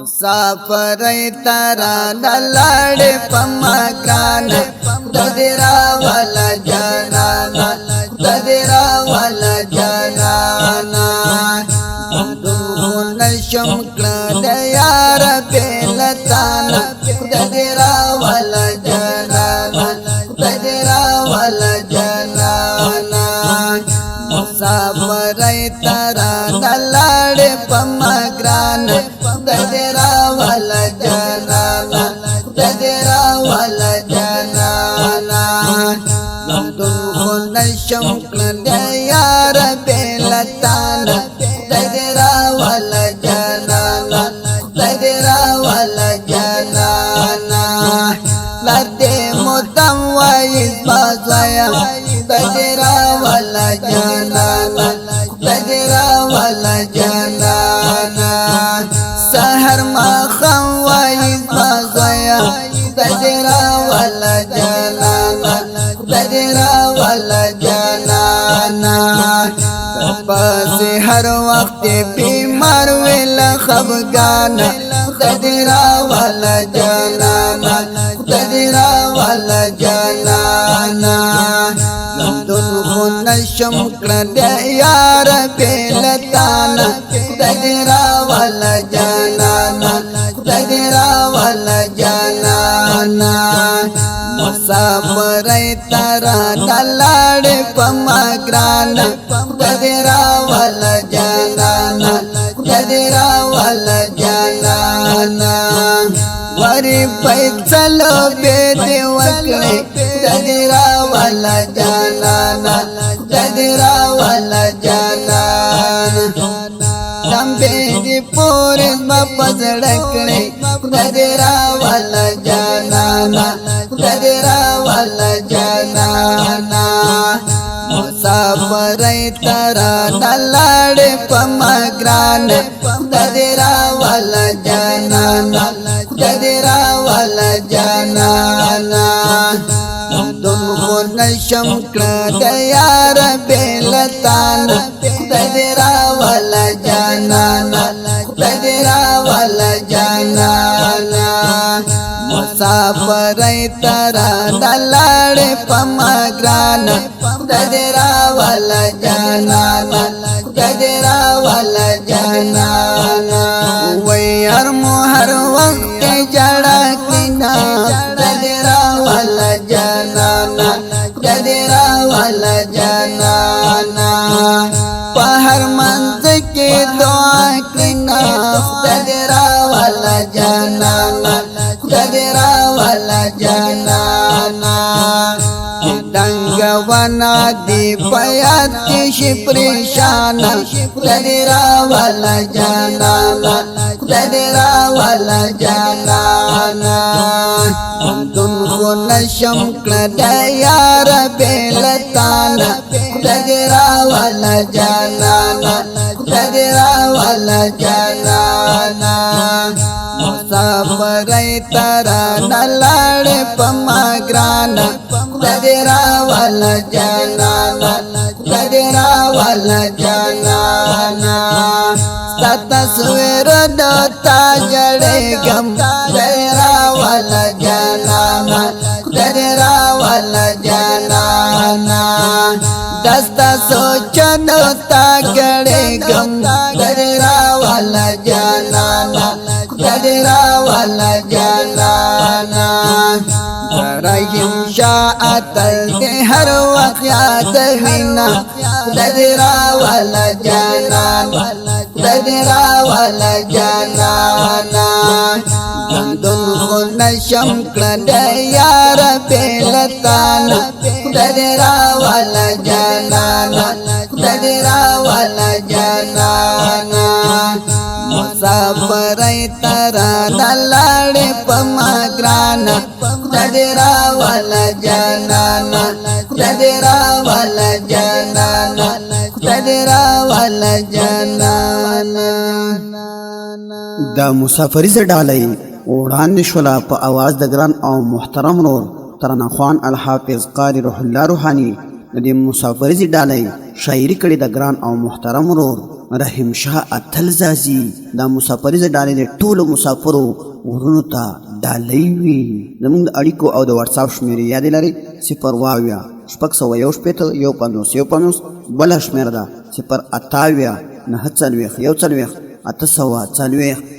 مسافرۍ ترانه لاړې په مکان د دې راوله جانانا د دې راوله جانانا دوه نشم کړه د یار بېلتانا د دې راوله جانانا د دې راوله جانانا مسافرۍ ترانه لاړې په مکان د دې راوله جانانا د دې راوله جانانا لمدون خو نشم کړه د یار بېلتانا د دې راوله جانانا د دې راوله جانانا پلار دې مودم وایي زما زویه د دې راوله جانانا د دې راوله جانانا سحر ماښام وایي زما زویه د دې راوله جانانا د دې راوله جانانا پسې هر وخت بیمار وې له خفګانه د دې راوله جانانا د دې راوله جانانا لمدون خو نشم کړه د یار بېلتانا د دې راوله جانانا د دې راوله جانانا مسافرۍ ترانه لاړې په مګرانه د دې راوله جانانا د دې راوله جانانا وری پیڅلو به دې وکړې د دې راوله جانانا د دې راوله جانانا لمبې دې پورې زما په زړه کړې د دې راوله جانانا د دې راوله جانانا مسافرۍ ترانه لاړې په مګرانه د دې راوله جانانا د دې راوله جانانا لمدون خو نشم کړه د یار بېلتانا د دې راوله جانانا د دې راوله جانانا مسافرۍ ترانه لاړې په مګرانه د دې راوله جانانا د دې راوله جانانا وای هر مو هر وخت جړه کینا د دې راوله جانانا د دې راوله جانانا په هر منځ کې دعا کینا د دې راوله جانانا د دې راوله جانانا دنګ ونا دی پیات کې شي پریشان د دې راوله جانانا د دې راوله جانانا لمدون خو نشم کړه د یار بېلتانا د دې راوله جانانا د دې راوله جانانا مسافرۍ ترانه لاړې په مګرانه د دې راوله جانانا د دې راوله جانانا ستا تصویر د تا جړېږم د دې راوله جانانا د دې راوله جانانا دستا سوچنو تا ګړېږم د دې راوله جانانا د دې راوله جانانا رحیم شاعتل دې هر وخت یادوینا د دې راوله جانانا د دې راوله جانانا لمدون خو نشم کړه د یار بېلتانا د دې راوله جانانا د دې راوله جانانا مسافرۍ ترانه لاړې په مګرانه د دې راوله جانانا د دې راوله جانانا د دې راوله جانانا د مسافریزه ډالۍ وړاندې شوله په اواز د ګران او محترم ورور ترانه خوان الحافظ قاری روح الله روحاني د دې مسافریزه ډالۍ شاعري کړې د ګران او محترم ورور رحیم شاه اتل زازي. دا مسافریزه ډالۍ د ټولو مسافرو ورونو ته ډالۍ وي. زموږ د اړیکو او د واتساپ شمېرې یادې لرئ 0 601 شپېته 150 بله شمېره ده 0 28 9 40 1 40 840